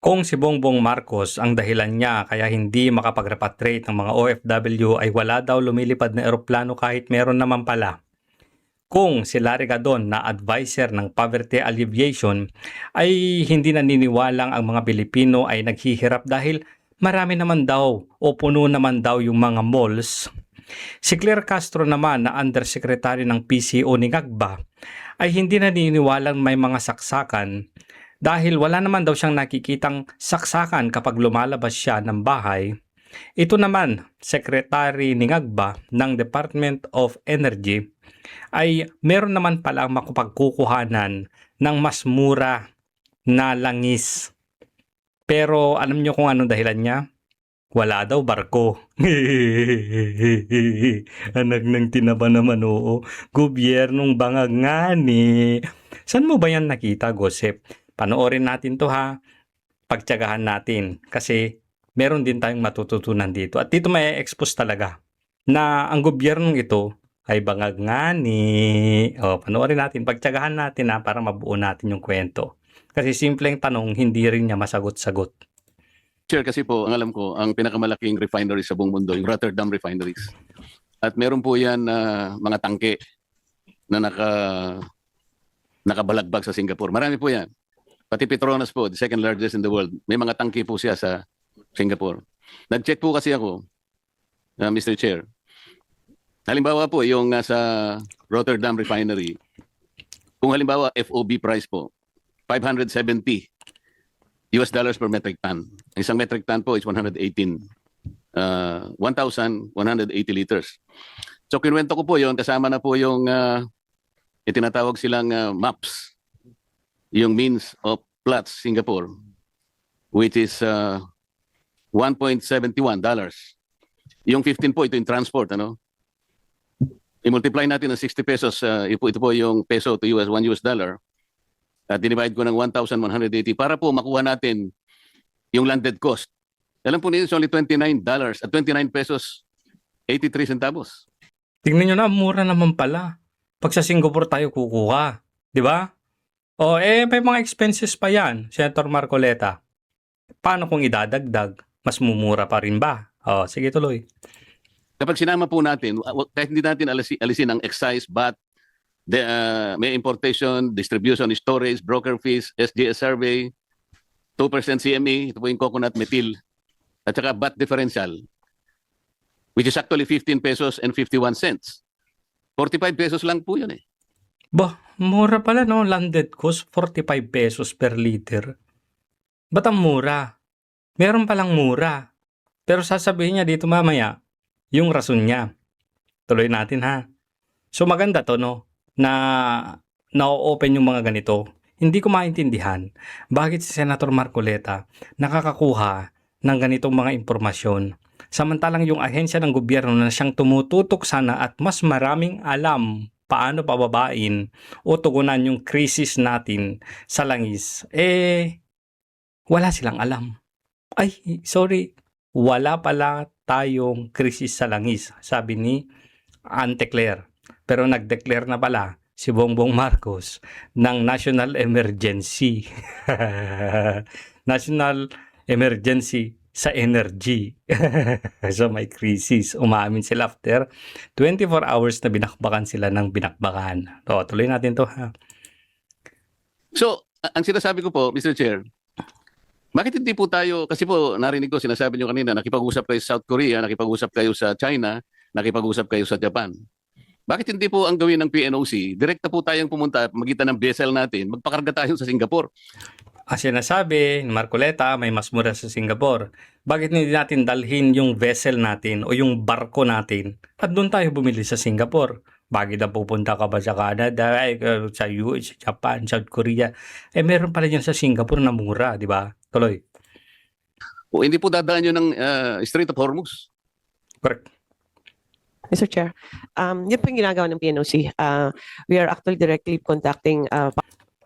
Kung si Bongbong Marcos ang dahilan niya kaya hindi makapag-repatriate ng mga OFW ay wala daw lumilipad na eroplano kahit meron naman pala. Kung si Larry Gadon na advisor ng poverty alleviation ay hindi naniniwalang ang mga Pilipino ay naghihirap dahil marami naman daw o puno naman daw yung mga malls. Si Claire Castro naman na undersecretary ng PCO ni Ngagba ay hindi naniniwalang may mga saksakan dahil wala naman daw siyang nakikitang saksakan kapag lumalabas siya ng bahay. Ito naman, Secretary ni Ngagba ng Department of Energy ay meron naman palang makapagkukuhanan ng mas mura na langis. Pero alam niyo kung anong dahilan niya? Wala daw barko. Anak ng tinaba naman, oo. Gobyernong bangag nga ni. Saan mo ba yan nakita, Gosep? Panoorin natin to ha. Pagtiyagahan natin. Kasi meron din tayong matututunan dito. At dito may expose talaga na ang gobyernong ito ay bangag nga ni. O, panoorin natin. Pagtiyagahan natin ha para mabuo natin yung kwento. Kasi simpleng tanong, hindi rin niya masagot-sagot. Chair, kasi po, ang alam ko, ang pinakamalaking refinery sa buong mundo, yung Rotterdam Refineries. At meron po yan mga tangke na nakabalagbag sa Singapore. Marami po yan. Pati Petronas po, the second largest in the world. May mga tangke po siya sa Singapore. Nag-check po kasi ako, Mr. Chair. Halimbawa po, yung sa Rotterdam Refinery, kung halimbawa FOB price po, $570 per metric ton. Isang metric ton po is 1,180 liters. So kinuwento ko po yon, kasama na po yung itinatawag silang MAPS, yung means of plots Singapore, which is $1.71. Yung 15 po, ito yung transport, ano? I-multiply natin ng 60 pesos, ito po yung peso to US, $1 at dinivide ko ng 1,180 para po makuha natin yung landed cost. Alam po niyo, it's only $29 at 29 pesos 83 centavos. Tingnan nyo na, mura naman pala. Pag sa Singapore tayo kukuha. Di ba? O, may mga expenses pa yan, Senator Marcoleta. Paano kung idadagdag? Mas mumura pa rin ba? O, sige tuloy. Kapag sinama po natin, kahit hindi natin alisin ang excise, VAT, may importation, distribution, storage, broker fees, SGS survey, 2% CME, ito po yung coconut methyl, at saka VAT differential, which is actually 15 pesos and 51 cents. 45 pesos lang po yun eh. Bah, mura pala no, landed cost 45 pesos per liter. Ba't ang mura? Meron palang mura. Pero sasabihin niya dito mamaya, yung rason niya. Tuloy natin ha. So maganda to no, na na-open yung mga ganito. Hindi ko maintindihan bakit si Senator Marcoleta nakakakuha ng ganitong mga impormasyon. Samantalang yung ahensya ng gobyerno na siyang tumututok sana at mas maraming alam paano pababain o tugunan yung krisis natin sa langis, wala silang alam. Ay, sorry, wala pala tayong krisis sa langis, sabi ni Ante Claire. Pero nag-declare na pala si Bongbong Marcos ng national emergency. National emergency sa energy. So may crisis. Umamin sila after 24 hours na binakbakan sila ng binakbakan. So, tuloy natin to ha. So, ang sinasabi ko po, Mr. Chair, bakit hindi po tayo, kasi po narinig ko, sinasabi nyo kanina, nakipag-usap kayo sa South Korea, nakipag-usap kayo sa China, nakipag-usap kayo sa Japan. Bakit hindi po ang gawin ng PNOC, direkta po tayong pumunta, magitan ng vessel natin, magpakarga tayo sa Singapore? Ang sinasabi ni Marcoleta, may mas mura sa Singapore. Bakit hindi natin dalhin yung vessel natin o yung barko natin at doon tayo bumili sa Singapore? Bakit na pupunta ka ba sa Canada, sa US, Japan, South Korea? Meron pala dyan sa Singapore na mura, di ba? Tuloy. O hindi po dadaan yun ng Strait of Hormuz? Correct. Mr. Chair, yun po yung ginagawa ng PNOC. We are actually directly contacting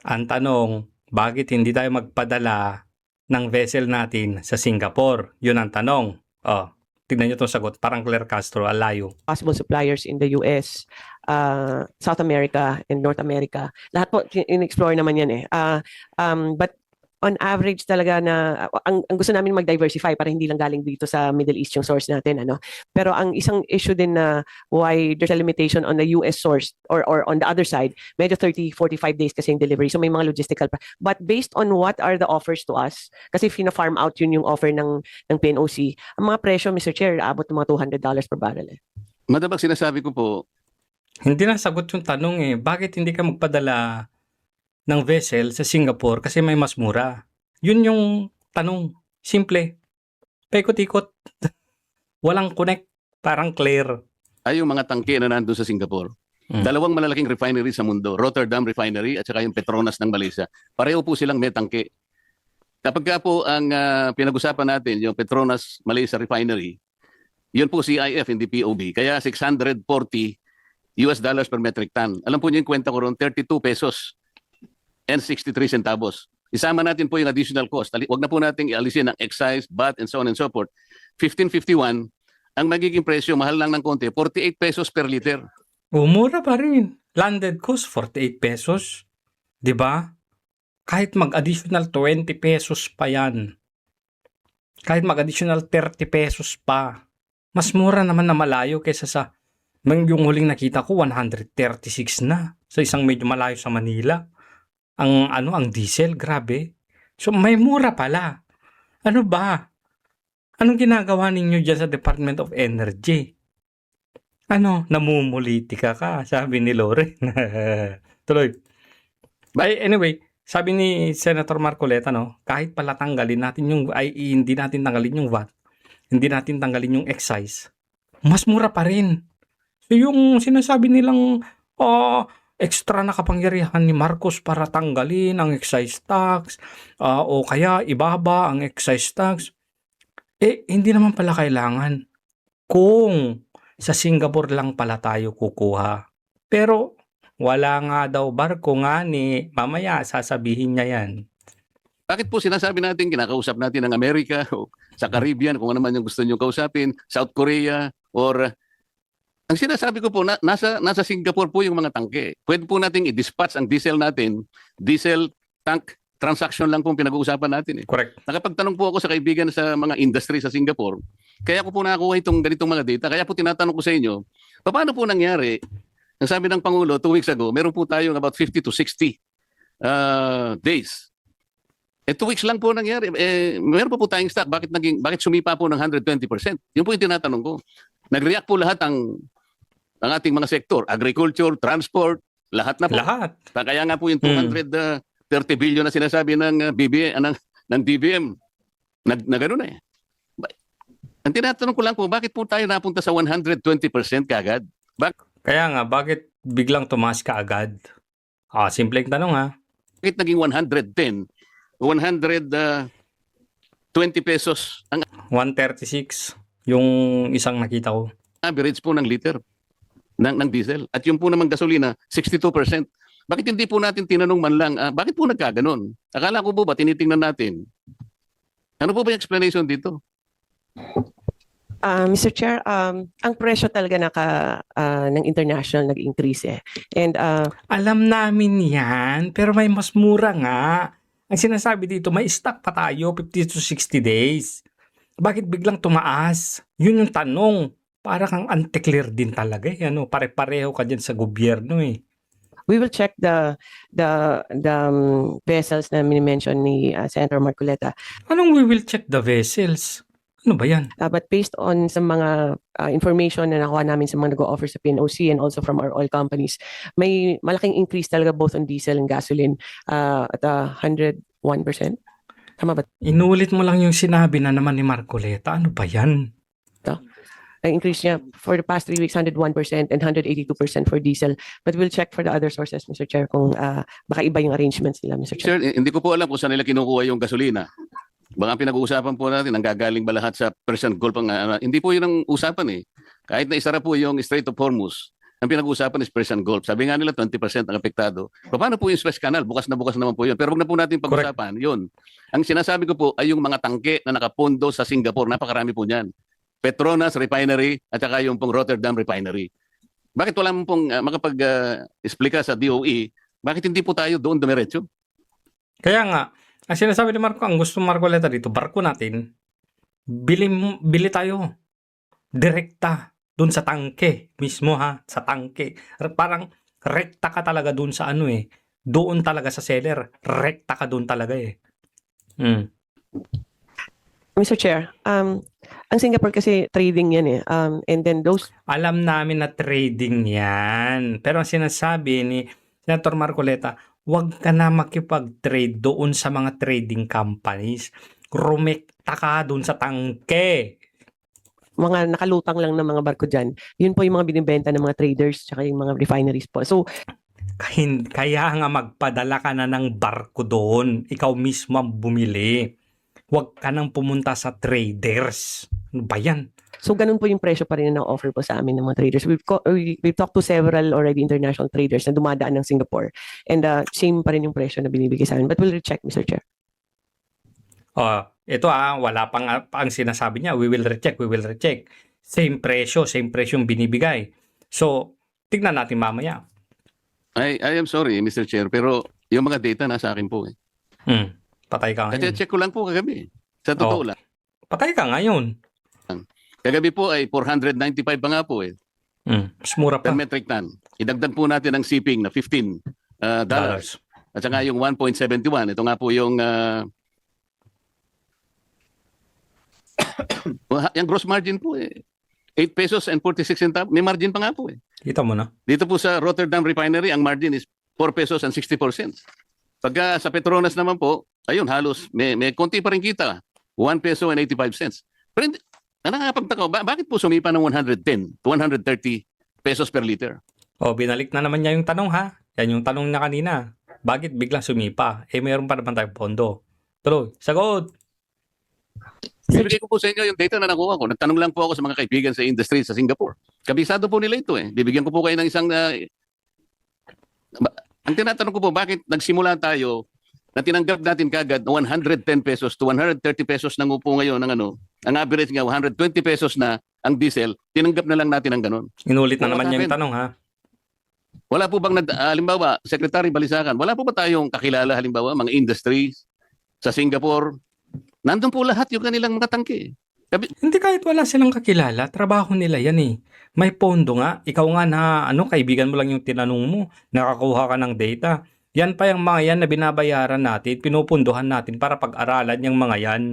Ang tanong, bakit hindi tayo magpadala ng vessel natin sa Singapore? Yun ang tanong. Oh, tignan nyo itong sagot. Parang Claire Castro, alayo. possible suppliers in the US, South America, and North America. Lahat po, in-explore naman yan eh. But On average talaga na ang gusto namin mag-diversify para hindi lang galing dito sa Middle East yung source natin, ano. Pero ang isang issue din na why there's a limitation on the US source or on the other side, medyo 30-45 days kasi yung delivery. So may mga logistical pa. But based on what are the offers to us, kasi fina-farm out yun yung offer ng PNOC, ang mga presyo, Mr. Chair, abot ng mga $200 per barrel. Madam, ang sinasabi ko po, Hindi nasagot yung tanong eh. Bakit hindi ka magpadala ng vessel sa Singapore kasi may mas mura? Yun yung tanong. Simple. Paikot-ikot. Walang connect. Parang clear. ay yung mga tangke na nandun sa Singapore. Dalawang malalaking refinery sa mundo, Rotterdam Refinery at saka yung Petronas ng Malaysia. Pareho po silang may tangke. Kapag ka po ang pinag-usapan natin, yung Petronas Malaysia Refinery, yun po CIF, hindi POB. Kaya $640 per metric ton. Alam po niyo yung kwenta ko ron, 32 pesos and 63 centavos. Isama natin po yung additional cost. Huwag na po natin ialisin ang excise, VAT, and so on and so forth. 1551, ang magiging presyo, mahal lang ng konti, 48 pesos per liter. Mura pa rin. Landed cost, 48 pesos. 'Di ba? Kahit mag-additional 20 pesos pa yan. Kahit mag-additional 30 pesos pa. Mas mura naman na malayo kaysa sa yung huling nakita ko 136 na sa isang medyo malayo sa Manila. Ang diesel, grabe. So may mura pala. Ano ba? Anong ginagawa ninyo diyan sa Department of Energy? Namumulitika ka, sabi ni Loren. Tuloy. Anyway, sabi ni Senator Marcoleta, kahit pala tanggalin natin hindi natin tanggalin yung VAT, hindi natin tanggalin yung excise, mas mura pa rin. So yung sinasabi nilang extra na kapangyarihan ni Marcos para tanggalin ang excise tax o kaya ibaba ang excise tax, hindi naman pala kailangan kung sa Singapore lang pala tayo kukuha. Pero wala nga daw barko nga ni mamaya sasabihin niya yan. Bakit po sinasabi natin, kinakausap natin ng Amerika o sa Caribbean, kung ano man yung gusto nyo kausapin, South Korea, or ang sinasabi ko po, nasa Singapore po yung mga tangke. Pwede po natin i-dispatch ang diesel natin, diesel tank transaction lang po pinag-uusapan natin. Correct. Nakapagtanong po ako sa kaibigan sa mga industry sa Singapore, kaya ko po nakakuha itong ganitong mga data. Kaya po tinatanong ko sa inyo, paano po nangyari? Ang sabi ng Pangulo 2 weeks ago, meron po tayong about 50 to 60 days. 2 weeks lang po nangyari. Meron pa po tayong stock. Bakit sumipa po ng 120%? Yun po yung tinatanong ko. Nag-react po lahat ang ating mga sektor, agriculture, transport, lahat na po. Lahat. Kaya nga po yung 230 billion na sinasabi ng ng DBM na gano'n eh. Ang tinatanong ko lang po, bakit po tayo napunta sa 120% kagad? Kaya nga, bakit biglang tumaas ka agad? Simpleng tanong ha. Bakit naging 110? 120 pesos ang 136 yung isang nakita ko. average po ng liter ng diesel. At yung po namang gasolina, 62%. Bakit hindi po natin tinanong man lang, bakit po nagkaganon? Akala ko po ba, tinitingnan natin. Ano po ba yung explanation dito? Mr. Chair, ang presyo talaga ng international nag-increase eh. And Alam namin yan, pero may mas mura nga. Ang sinasabi dito, may stock pa tayo, 50 to 60 days. Bakit biglang tumaas? Yun yung tanong. Para kang anti-clear din talaga eh. Pare-pareho ka dyan sa gobyerno eh. we will check the vessels na mini-mention ni Senator Marcoleta. Anong we will check the vessels? Ano ba yan? But based on sa mga information na nakuha namin sa mga nag-o-offer sa PNOC and also from our oil companies, may malaking increase talaga both on diesel and gasoline at 101%. Tama ba? Inulit mo lang yung sinabi na naman ni Marcoleta. Ano ba yan? Ang increase niya for the past 3 weeks, 101% and 182% for diesel. But we'll check for the other sources, Mr. Chair, kung baka iba yung arrangements nila, Mr. Chair. Sir, hindi ko po alam kung saan nila kinukuha yung gasolina. Baka pinag-uusapan po natin, ang gagaling ba lahat sa Persian Gulf? Hindi po yun ang usapan eh. Kahit na isara po yung Strait of Hormuz, ang pinag-uusapan is Persian Gulf. Sabi nga nila 20% ang apektado. Paano po yung Suez Canal? Bukas naman po yun. Pero wag na po natin pag-usapan. Yun. Ang sinasabi ko po ay yung mga tangke na nakapondo sa Singapore. Napakarami po niyan. Petronas Refinery at saka yung pong Rotterdam Refinery. Bakit wala mo pong makapag-explika sa DOE? Bakit hindi po tayo doon dumiretso? Kaya nga, Ang sinasabi ni Marco, ang gusto Marcoleta dito, barko natin, bili tayo. Direkta dun sa tangke mismo ha, sa tangke. Parang rekta ka talaga dun sa ano eh. Doon talaga sa seller. Rekta ka dun talaga eh. Mm. Mr. Chair, ang Singapore kasi trading yan eh. And then those Alam namin na trading yan. Pero ang sinasabi ni Senator Marcoleta, wag ka na makipag-trade doon sa mga trading companies. Rumekta ka doon sa tangke. mga nakalutang lang ng mga barko dyan, yun po yung mga binibenta ng mga traders tsaka yung mga refineries po. So, Kaya nga magpadala ka na ng barko doon. Ikaw mismo ang bumili. Huwag ka nang pumunta sa traders. Ano ba yan? so ganun po yung presyo pa rin na offer po sa amin ng mga traders. We've talked to several already international traders na dumadaan ng Singapore. And same pa rin yung presyo na binibigay sa amin. But we'll recheck, Mr. Chair. Ito wala pang ang sinasabi niya, we will recheck. Same presyo yung binibigay. So, tignan natin mamaya. I am sorry, Mr. Chair, pero yung mga data nasa akin po eh. Patay ka Kasi ngayon. check ko lang po kagabi. Sa totoo lang. Patay ka ngayon. Kagabi po ay 495 pa nga po eh. Mas mura pa. Per metric ton. Idagdag po natin ang shipping na $15. Dollars. At saka yung 1.71. Ito nga po yung yung gross margin po eh. 8 pesos and 46 centavos. May margin pa nga po eh. Kita mo na. Dito po sa Rotterdam Refinery, ang margin is 4 pesos and 64 cents. Pagka sa Petronas naman po, ayun, halos may konti pa rin kita. 1 peso and 85 cents. Pero nakakapagtaka, bakit po sumipa ng 110 to 130 pesos per liter? Binalik na naman niya yung tanong ha. Yan yung tanong na kanina. Bakit biglang sumipa? Mayroon pa naman tayong pondo. Tuloy, sagot! Bibigay ko po sa inyo yung data na nakuha ko. Nagtanong lang po ako sa mga kaibigan sa industry sa Singapore. Kabisado po nila ito eh. Bibigyan ko po kayo ng isang... ang tinatanong ko po, bakit nagsimula tayo na tinanggap natin kagad 110 pesos to 130 pesos na po ngayon ng ang average nga 120 pesos na ang diesel, tinanggap na lang natin ang ganun. Inulit na What naman niya yung happened? tanong ha. Wala po bang, halimbawa, Secretary Balisacan, wala po ba tayong kakilala, halimbawa, mga industries sa Singapore? Nandun po lahat yung kanilang mga tangke. Hindi kahit wala silang kakilala, trabaho nila yan eh. May pondo nga. Ikaw nga na kaibigan mo lang yung tinanong mo. Nakakuha ka ng data. Yan pa yung mga yan na binabayaran natin, pinupunduhan natin para pag-aralan yung mga yan.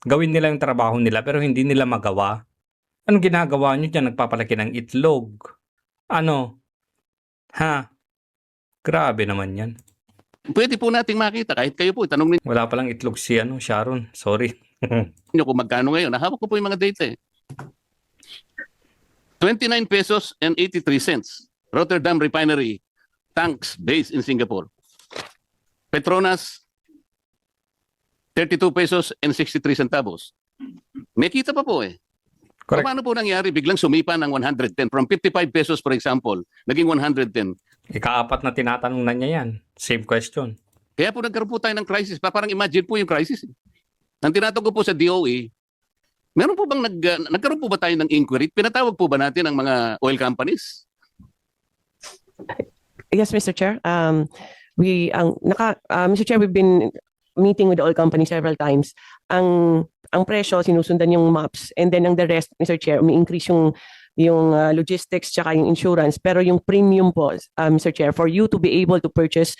Gawin nila yung trabaho nila pero hindi nila magawa. Anong ginagawa nyo dyan? Nagpapalaki ng itlog. Ano? Ha? Grabe naman yan. Pwede po nating makita, kahit kayo po, tanong Wala palang itlog si Sharon. Sorry. ninyo kung magkano ngayon. Nahawak ko po yung mga data eh. 29 pesos and 83 cents. Rotterdam Refinery tanks based in Singapore. Petronas 32 pesos and 63 centavos. May kita pa po eh. Correct. Paano po nangyari? Biglang sumipa ng 110. From 55 pesos for example, naging 110. Ikaapat na tinatanong na niya yan. Same question. Kaya po nagkaroon po tayo ng crisis. Parang imagine po yung crisis. Ang tinatanong ko po sa DOE, meron po bang nagkaroon po ba tayo ng inquiry? Pinatawag po ba natin ang mga oil companies? Yes, Mr. Chair. Mr. Chair, we've been meeting with the oil company several times. Ang presyo sinusundan yung maps, and then ang the rest, Mr. Chair, umi-increase yung logistics tsaka yung insurance, pero yung premium po, Mr. Chair, for you to be able to purchase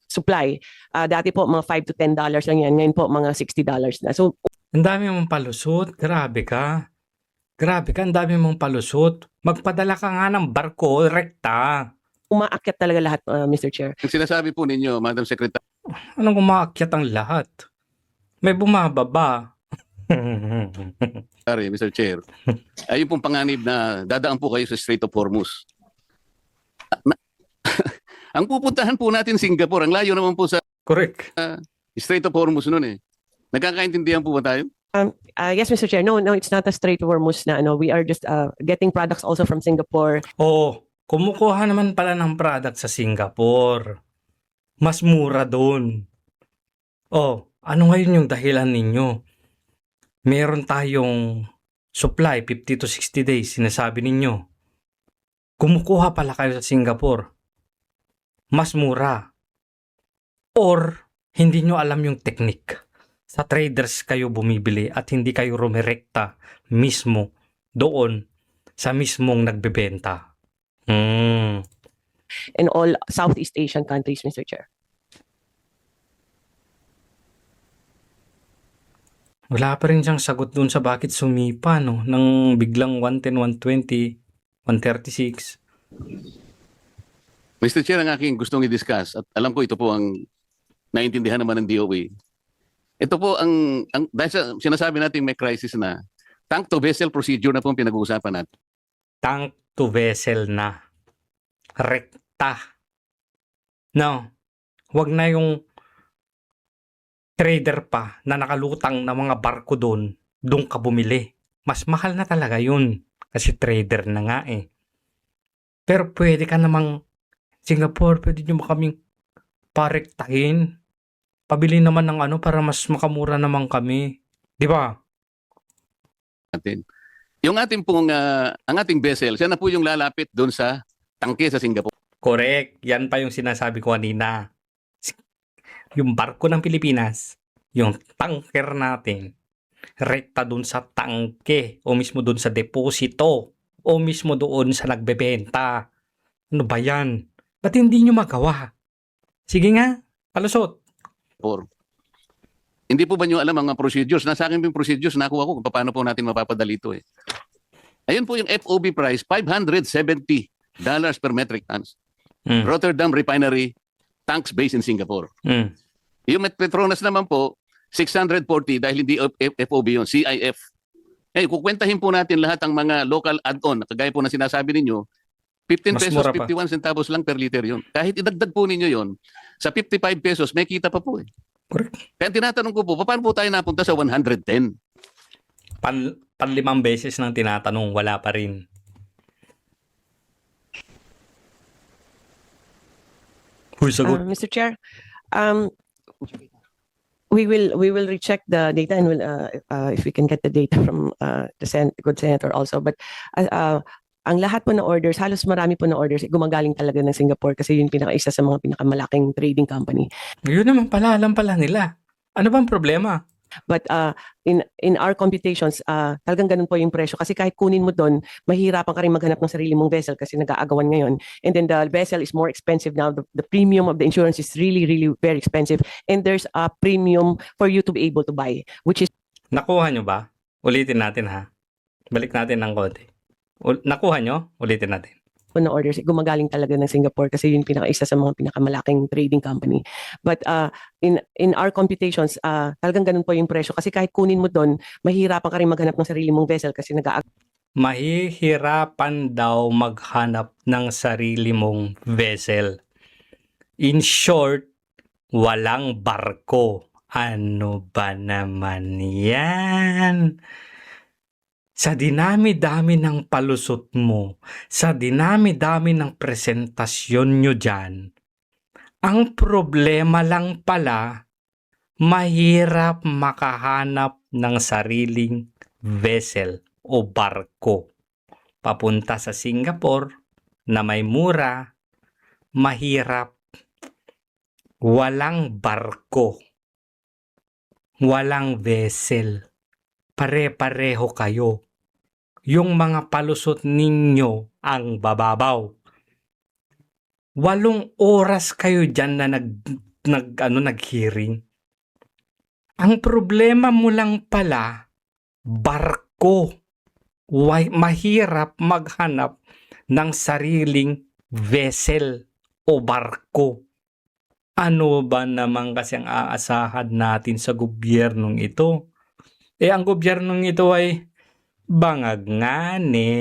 supply, dati po mga $5 to $10 lang yan, ngayon po mga $60 na. So Ang dami mong palusot. Grabe ka. Ang dami mong palusot. Magpadala ka nga ng barko, rekta. umaakyat talaga lahat, Mr. Chair. Ang sinasabi po ninyo, Madam Secretary, Anong umaakyat ang lahat? May bumababa. Mr. Chair, ayun pong panganib na dadaan po kayo sa Strait of Hormuz. Ang pupuntahan po natin Singapore, ang layo naman po sa Correct. Strait of Hormuz noon eh. Nagkakaintindihan po ba tayo? Yes, Mr. Chair. No, it's not a straight Hormuz na we are just getting products also from Singapore. Kumukuha naman pala ng product sa Singapore. Mas mura doon. Ano ngayon yung dahilan ninyo? Meron tayong supply 50 to 60 days, sinasabi ninyo. Kumukuha pala kayo sa Singapore. Mas mura. Or Hindi nyo alam yung technique. Sa traders kayo bumibili at hindi kayo rumirekta mismo doon sa mismong nagbebenta. in all Southeast Asian countries, Mr. Chair. Wala pa rin siyang sagot doon sa bakit sumipa, no? Nang biglang 110, 120, 136. Mr. Chair, ang aking gustong i-discuss, at alam ko ito po ang naiintindihan naman ng DOE. Ito po dahil sa sinasabi natin may crisis na, tank to vessel procedure na po ang pinag-uusapan natin. Tank to vessel na. Rekta. No. Wag na yung trader pa na nakalutang na mga barko doon ka bumili. Mas mahal na talaga yun. Kasi trader na nga eh. Pero pwede ka namang, Singapore, pwede nyo kaming parektahin. Pabili naman ng para mas makamura naman kami. Di ba? Yung ating pong, ang ating vessel, siya na po yung lalapit doon sa tangke sa Singapore. Correct. Yan pa yung sinasabi ko kanina. Yung barko ng Pilipinas, yung tanker natin, rekta dun sa tangke o mismo dun sa deposito o mismo doon sa nagbebenta. Ano ba yan? Ba't hindi nyo magawa? Sige nga, palusot. Hindi po ba nyo alam ang mga procedures? Nasa akin yung procedures, nakuha ko kung paano po natin mapapadali ito eh. Ayun po yung FOB price, $570 per metric tons. Rotterdam Refinery, tanks based in Singapore. Yung Petronas naman po, 640 dahil hindi FOB yun, CIF. Eh, kukwentahin po natin lahat ang mga local add-on, kagaya po na sinasabi ninyo, 15 Mas pesos, mura pa. 51 centavos lang per liter yun. Kahit idagdag po ninyo yun, sa 55 pesos, may kita pa po eh. Correct. Kaya tinatanong ko po, paano po tayo napunta sa 110? Panlimang beses nang tinatanong, wala pa rin. Huy, sagot. Mr. Chair, we will recheck the data and will if we can get the data from the good senator also. But ang lahat po na orders, halos marami po na orders, gumagaling talaga ng Singapore kasi yun isa sa mga pinakamalaking trading company. Yun naman pala, alam pala nila. Ano bang problema? But in our computations, talagang ganun po yung presyo. Kasi kahit kunin mo doon, mahirapan ka rin maghanap ng sarili mong vessel kasi nag-aagawan ngayon. And then the vessel is more expensive now. The premium of the insurance is really, really very expensive. And there's a premium for you to be able to buy, which is Nakuha nyo ba? Ulitin natin ha. Balik natin ng konti. Nakuha nyo? Ulitin natin. na orders, gumagaling talaga ng Singapore kasi yun isa sa mga pinakamalaking trading company. But in our computations, talagang ganun po yung presyo. Kasi kahit kunin mo doon, mahirapan ka rin maghanap ng sarili mong vessel kasi Mahihirapan daw maghanap ng sarili mong vessel. In short, walang barko. Ano ba naman yan? Sa dinami-dami ng palusot mo, sa dinami-dami ng presentasyon nyo dyan, ang problema lang pala, mahirap makahanap ng sariling vessel o barko. Papunta sa Singapore na may mura, mahirap, walang barko, walang vessel, pare-pareho kayo. Yung mga palusot ninyo ang bababaw. 8 oras kayo dyan na nag-hearing. Ang problema mo lang pala, barko. Mahirap maghanap ng sariling vessel o barko. Ano ba naman kasi ang aasahan natin sa gobyernong ito? Ang gobyernong ito ay bangag nga ne.